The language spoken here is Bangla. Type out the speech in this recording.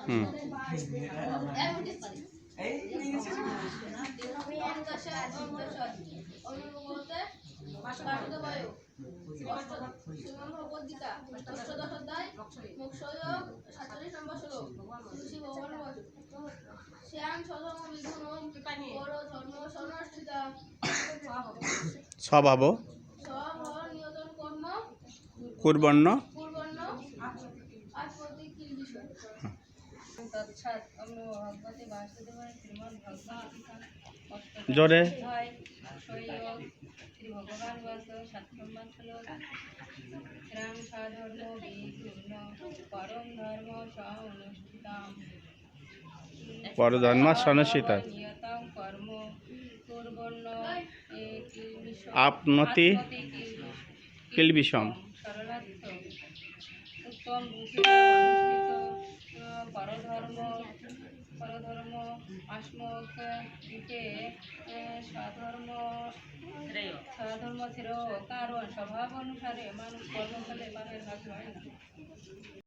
হুম স্বভাব কুর্বণ্য জোরে শ্রী ভগবান সাধর্ম বিপূর্ণ পরম ধর্ম অনুষ্ঠিতাম পরধর্ম সনসিতা নিয়তং কর্ম কুর্বণ্য আপনতি কিলবিষম সরলার্থ উত্তম রূপে অনুষ্ঠিত পরধর্ম আসমক দিকে স্বধর্ম শ্রেয় কারণ স্বভাব অনুসারে মানুষ কর্মফলে পাপের ভাগী হয় না।